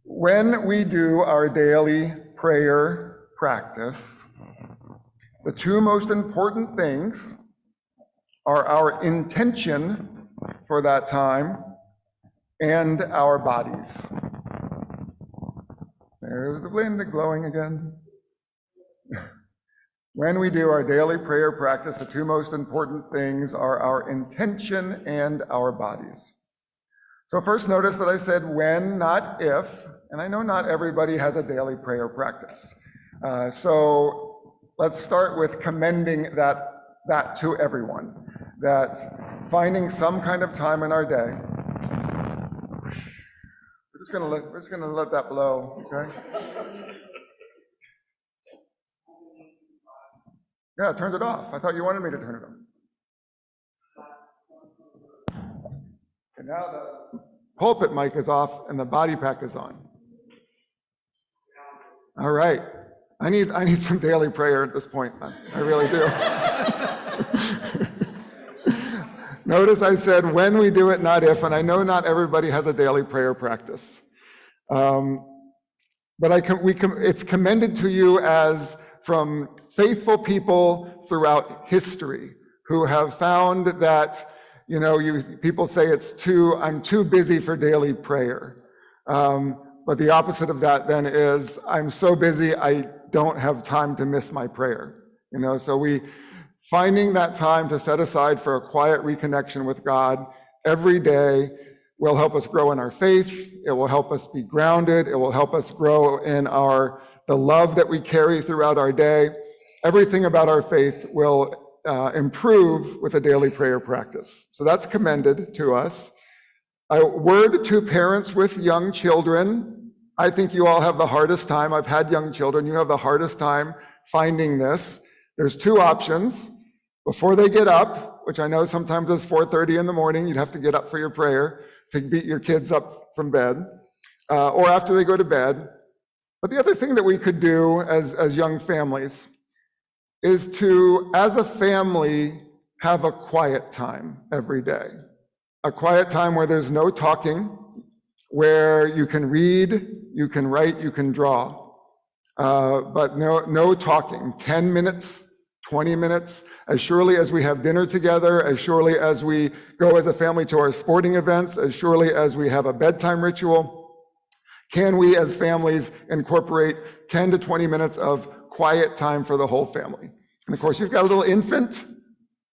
When we do our daily prayer practice, the two most important things are our intention for that time and our bodies. There's the wind glowing again. When we do our daily prayer practice, the two most important things are our intention and our bodies. So first, notice that I said when, not if, and I know not everybody has a daily prayer practice. So let's start with commending that to everyone, that finding some kind of time in our day. We're just gonna let that blow, okay? Yeah, I turned it off. I thought you wanted me to turn it on. And now the pulpit mic is off and the body pack is on. All right. I need some daily prayer at this point. I really do. Notice I said when we do it, not if, and I know not everybody has a daily prayer practice. But it's commended to you as from faithful people throughout history who have found that, people say I'm too busy for daily prayer. But the opposite of that then is I'm so busy I don't have time to miss my prayer. So finding that time to set aside for a quiet reconnection with God every day will help us grow in our faith. It will help us be grounded. It will help us grow in the love that we carry throughout our day. Everything about our faith will improve with a daily prayer practice. So that's commended to us. A word to parents with young children. I think you all have the hardest time. I've had young children. You have the hardest time finding this. There's two options. Before they get up, which I know sometimes is 4:30 in the morning, you'd have to get up for your prayer to beat your kids up from bed, or after they go to bed. But the other thing that we could do as young families is to, as a family, have a quiet time every day. A quiet time where there's no talking, where you can read, you can write, you can draw, but no talking. 10 minutes, 20 minutes, as surely as we have dinner together, as surely as we go as a family to our sporting events, as surely as we have a bedtime ritual, can we as families incorporate 10 to 20 minutes of quiet time for the whole family? And of course, you've got a little infant,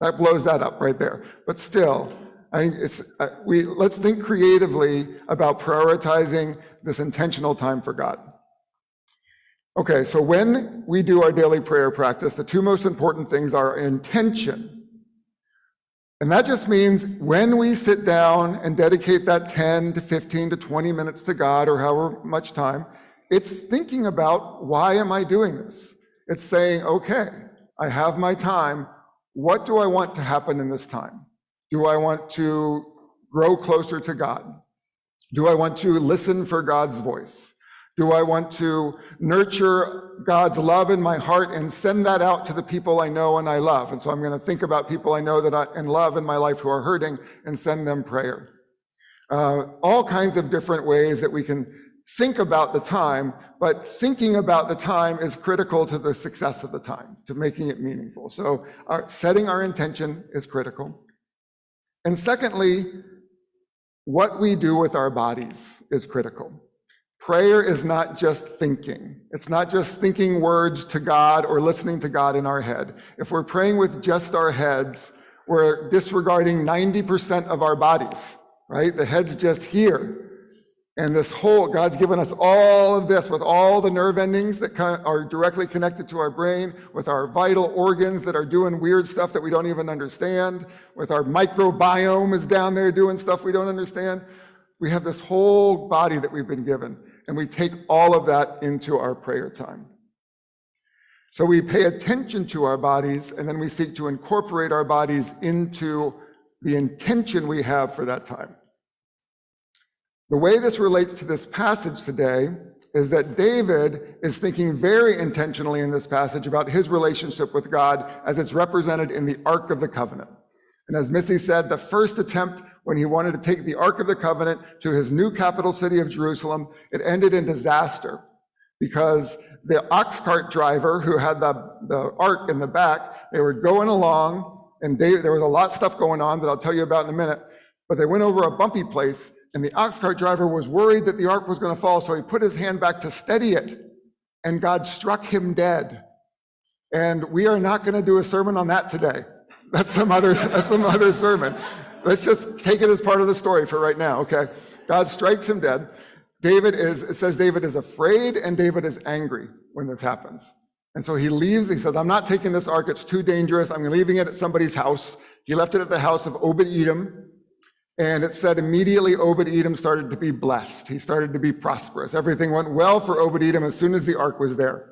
that blows that up right there. But still, let's think creatively about prioritizing this intentional time for God. Okay, so when we do our daily prayer practice, the two most important things are intention. And that just means when we sit down and dedicate that 10 to 15 to 20 minutes to God, or however much time, it's thinking about, why am I doing this? It's saying, okay, I have my time. What do I want to happen in this time? Do I want to grow closer to God? Do I want to listen for God's voice? Do I want to nurture God's love in my heart and send that out to the people I know and I love? And so I'm going to think about people I know and love in my life who are hurting and send them prayer. All kinds of different ways that we can think about the time, but thinking about the time is critical to the success of the time, to making it meaningful. So setting our intention is critical. And secondly, what we do with our bodies is critical. Prayer is not just thinking. It's not just thinking words to God or listening to God in our head. If we're praying with just our heads, we're disregarding 90% of our bodies, right? The head's just here. And God's given us all of this with all the nerve endings that are directly connected to our brain, with our vital organs that are doing weird stuff that we don't even understand, with our microbiome is down there doing stuff we don't understand. We have this whole body that we've been given, and we take all of that into our prayer time. So we pay attention to our bodies, and then we seek to incorporate our bodies into the intention we have for that time. The way this relates to this passage today is that David is thinking very intentionally in this passage about his relationship with God as it's represented in the Ark of the Covenant. And as Missy said, the first attempt when he wanted to take the Ark of the Covenant to his new capital city of Jerusalem. It ended in disaster because the ox cart driver who had the Ark in the back, they were going along, and there was a lot of stuff going on that I'll tell you about in a minute, but they went over a bumpy place, and the ox cart driver was worried that the Ark was going to fall, so he put his hand back to steady it, and God struck him dead. And we are not going to do a sermon on that today. That's some other sermon. Let's just take it as part of the story for right now, okay? God strikes him dead. It says David is afraid and David is angry when this happens. And so he leaves, he says, I'm not taking this ark, it's too dangerous, I'm leaving it at somebody's house. He left it at the house of Obed-Edom, and it said immediately Obed-Edom started to be blessed. He started to be prosperous. Everything went well for Obed-Edom as soon as the ark was there.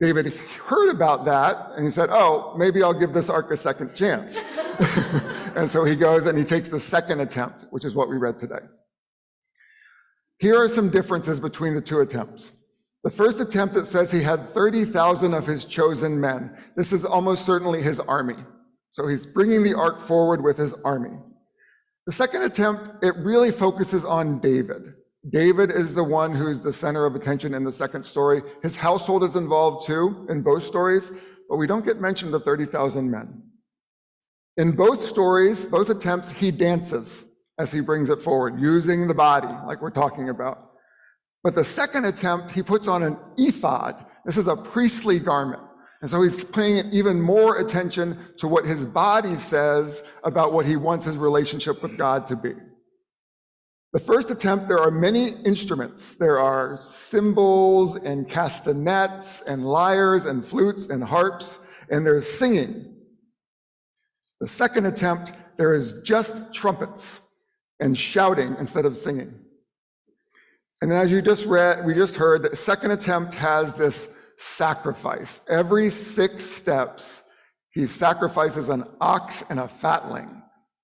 David heard about that, and he said, oh, maybe I'll give this ark a second chance. And so he goes and he takes the second attempt, which is what we read today. Here are some differences between the two attempts. The first attempt, it says he had 30,000 of his chosen men. This is almost certainly his army. So he's bringing the ark forward with his army. The second attempt, it really focuses on David. David is the one who's the center of attention in the second story. His household is involved too in both stories, but we don't get mentioned the 30,000 men. In both stories, both attempts, he dances as he brings it forward, using the body like we're talking about. But the second attempt, he puts on an ephod. This is a priestly garment. And so he's paying even more attention to what his body says about what he wants his relationship with God to be. The first attempt, there are many instruments. There are cymbals and castanets and lyres and flutes and harps, and there's singing. The second attempt, there is just trumpets and shouting instead of singing. And then as we just heard, the second attempt has this sacrifice. Every 6 steps, he sacrifices an ox and a fatling,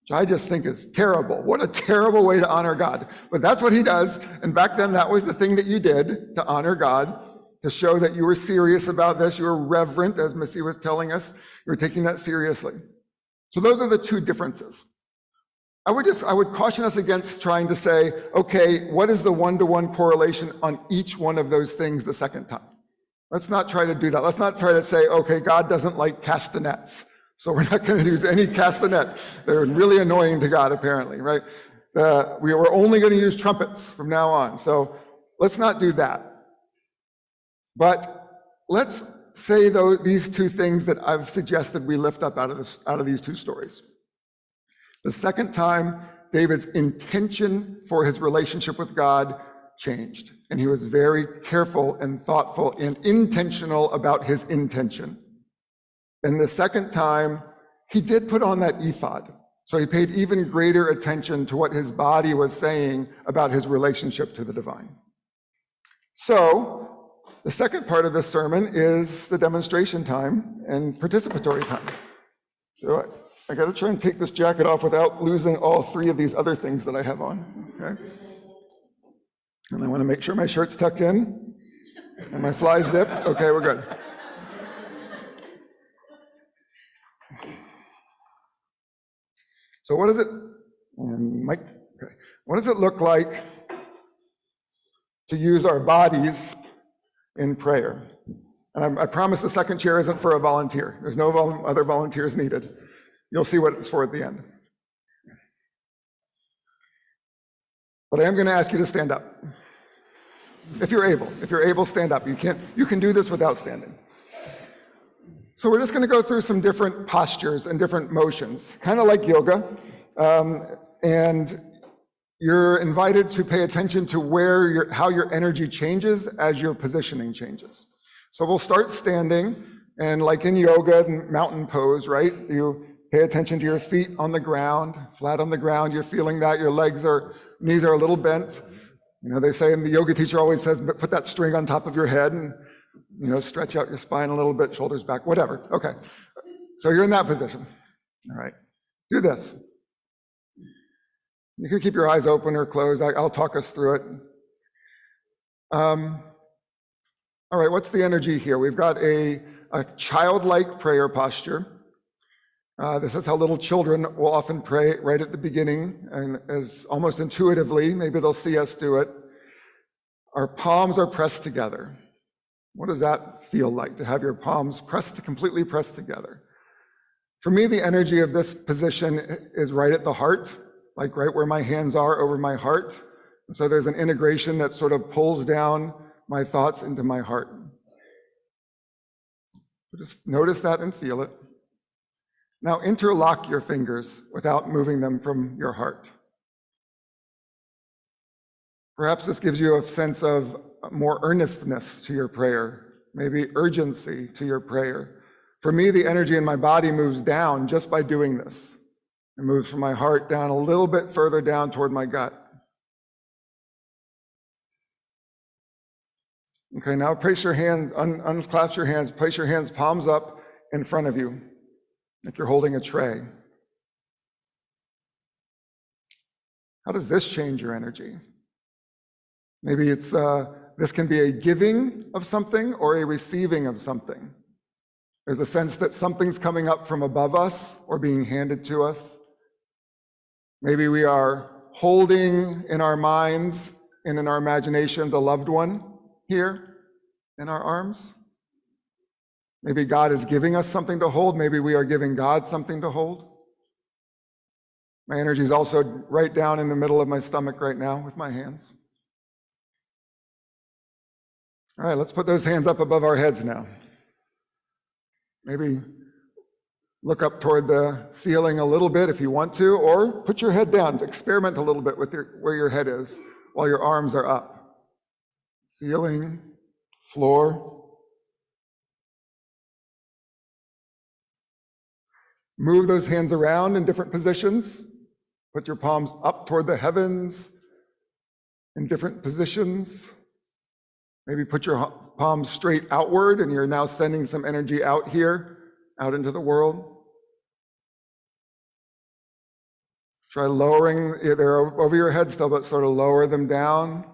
which I just think is terrible. What a terrible way to honor God. But that's what he does. And back then, that was the thing that you did to honor God, to show that you were serious about this. You were reverent, as Missy was telling us. You were taking that seriously. So those are the two differences. I would caution us against trying to say, okay, what is the one-to-one correlation on each one of those things the second time? Let's not try to do that. Let's not try to say, okay, God doesn't like castanets, so we're not going to use any castanets. They're really annoying to God, apparently, right? We were only going to use trumpets from now on, so let's not do that. But let's say these two things that I've suggested we lift up out of these two stories. The second time, David's intention for his relationship with God changed, and he was very careful and thoughtful and intentional about his intention. And the second time, he did put on that ephod, so he paid even greater attention to what his body was saying about his relationship to the divine. So, the second part of this sermon is the demonstration time and participatory time. So I got to try and take this jacket off without losing all 3 of these other things that I have on, okay? And I want to make sure my shirt's tucked in and my fly zipped. Okay, we're good. So what does it, and Mike, okay. What does it look like to use our bodies in prayer? And I promise the second chair isn't for a volunteer. There's no other volunteers needed. You'll see what it's for at the end. But I am going to ask you to stand up. If you're able, stand up. You can do this without standing. So we're just going to go through some different postures and different motions, kind of like yoga. And you're invited to pay attention to how your energy changes as your positioning changes. So we'll start standing, and like in yoga and mountain pose, right? You pay attention to your feet on the ground, flat on the ground. You're feeling that your knees are a little bent. You know, they say, and the yoga teacher always says, put that string on top of your head and, stretch out your spine a little bit, shoulders back, whatever. Okay. So you're in that position. All right. Do this. You can keep your eyes open or closed. I'll talk us through it. All right. What's the energy here? We've got a childlike prayer posture. This is how little children will often pray right at the beginning, and as almost intuitively, maybe they'll see us do it. Our palms are pressed together. What does that feel like, to have your palms completely pressed together? For me, the energy of this position is right at the heart, like right where my hands are over my heart. And so there's an integration that sort of pulls down my thoughts into my heart. So just notice that and feel it. Now interlock your fingers without moving them from your heart. Perhaps this gives you a sense of more earnestness to your prayer, maybe urgency to your prayer. For me, the energy in my body moves down just by doing this. It moves from my heart down a little bit further down toward my gut. Okay, now place your hand, unclasp your hands, place your hands palms up in front of you, like you're holding a tray. How does this change your energy? Maybe it's this can be a giving of something or a receiving of something. There's a sense that something's coming up from above us or being handed to us. Maybe we are holding in our minds and in our imaginations a loved one here in our arms. Maybe God is giving us something to hold. Maybe we are giving God something to hold. My energy is also right down in the middle of my stomach right now with my hands. All right, let's put those hands up above our heads now. Maybe look up toward the ceiling a little bit if you want to, or put your head down. Experiment a little bit with where your head is while your arms are up. Ceiling, floor. Move those hands around in different positions. Put your palms up toward the heavens in different positions. Maybe put your palms straight outward and you're now sending some energy out here, out into the world. Try lowering, they're over your head still, but sort of lower them down.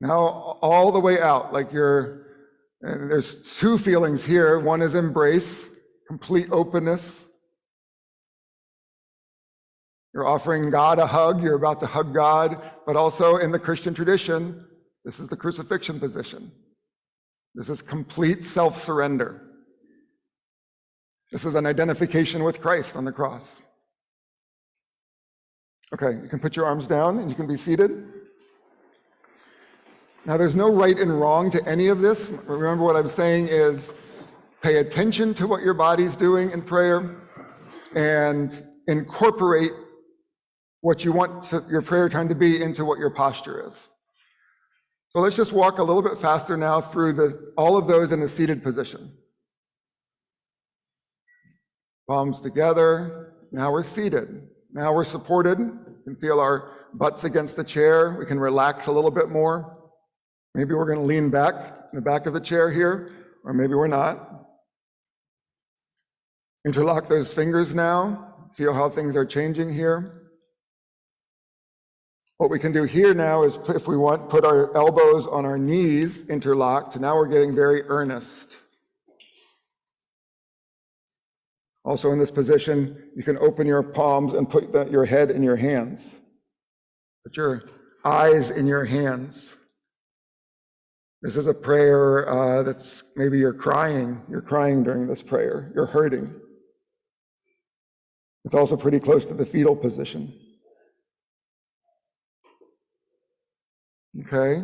Now all the way out, like and there's two feelings here. One is embrace, complete openness. You're offering God a hug, you're about to hug God, but also in the Christian tradition, this is the crucifixion position. This is complete self-surrender. This is an identification with Christ on the cross. Okay, you can put your arms down and you can be seated. Now there's no right and wrong to any of this. Remember what I'm saying is pay attention to what your body's doing in prayer and incorporate what you want your prayer time to be into what your posture is. So let's just walk a little bit faster now through all of those in a seated position. Palms together. Now we're seated. Now we're supported. We can feel our butts against the chair. We can relax a little bit more. Maybe we're going to lean back in the back of the chair here, or maybe we're not. Interlock those fingers now. Feel how things are changing here. What we can do here now is, if we want, put our elbows on our knees interlocked. Now we're getting very earnest. Also in this position, you can open your palms and put your head in your hands. Put your eyes in your hands. This is a prayer that's maybe you're crying during this prayer. You're hurting. It's also pretty close to the fetal position. Okay,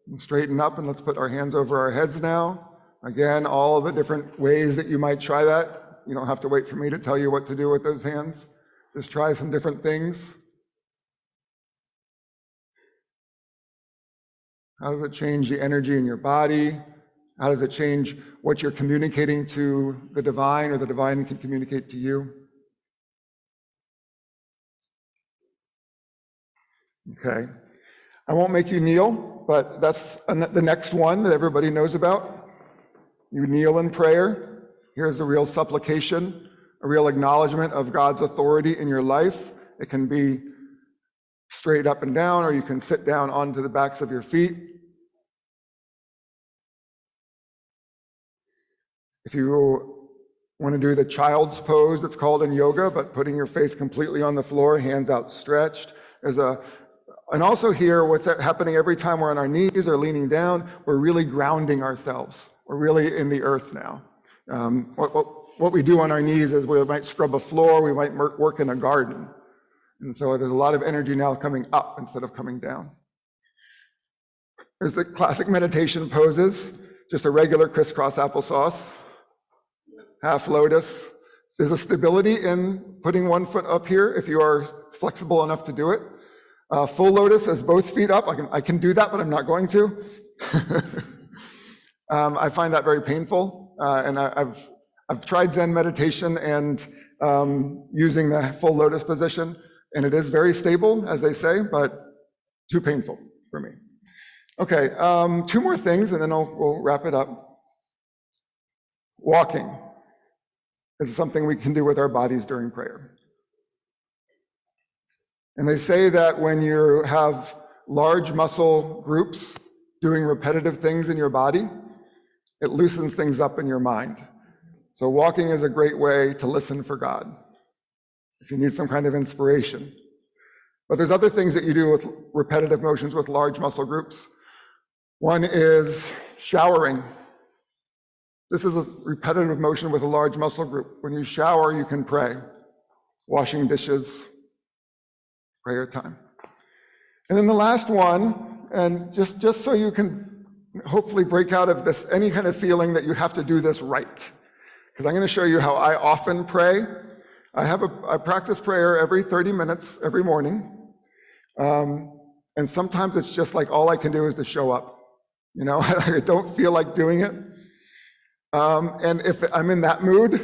and straighten up and let's put our hands over our heads now. Again, all the different ways that you might try that. You don't have to wait for me to tell you what to do with those hands. Just try some different things. How does it change the energy in your body? How does it change what you're communicating to the divine, or the divine can communicate to you? Okay. I won't make you kneel, but that's the next one that everybody knows about. You kneel in prayer. Here's a real supplication, a real acknowledgement of God's authority in your life. It can be straight up and down, or you can sit down onto the backs of your feet. If you want to do the child's pose that's called in yoga, but putting your face completely on the floor, hands outstretched, and also here, what's happening every time we're on our knees or leaning down, we're really grounding ourselves. We're really in the earth now. What we do on our knees is we might scrub a floor, we might work in a garden. And so there's a lot of energy now coming up instead of coming down. There's the classic meditation poses, just a regular crisscross applesauce, half lotus. There's a stability in putting one foot up here if you are flexible enough to do it. Full lotus as both feet up. I can do that, but I'm not going to. I find that very painful, and I've tried Zen meditation and using the full lotus position, and it is very stable, as they say, but too painful for me. Okay, 2 more things, and then we'll wrap it up. Walking is something we can do with our bodies during prayer. And they say that when you have large muscle groups doing repetitive things in your body, it loosens things up in your mind. So walking is a great way to listen for God, if you need some kind of inspiration. But there's other things that you do with repetitive motions with large muscle groups. One is showering. This is a repetitive motion with a large muscle group. When you shower, you can pray. Washing dishes, prayer time. And then the last one, and just so you can hopefully break out of this, any kind of feeling that you have to do this right. Because I'm going to show you how I often pray. I practice prayer every 30 minutes every morning. And sometimes it's just like all I can do is to show up. You know, I don't feel like doing it. And if I'm in that mood,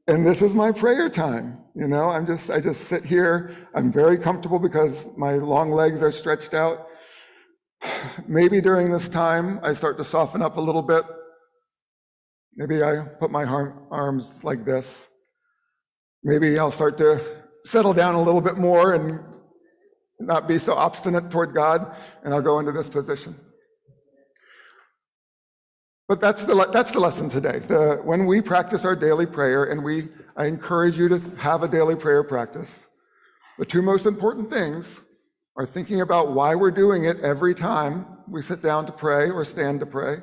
and this is my prayer time, you know, I just sit here. I'm very comfortable because my long legs are stretched out. Maybe during this time, I start to soften up a little bit. Maybe I put my arms like this. Maybe I'll start to settle down a little bit more and not be so obstinate toward God, and I'll go into this position. But that's the lesson today. When we practice our daily prayer, and I encourage you to have a daily prayer practice, the 2 most important things are thinking about why we're doing it every time we sit down to pray or stand to pray,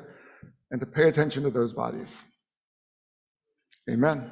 and to pay attention to those bodies. Amen.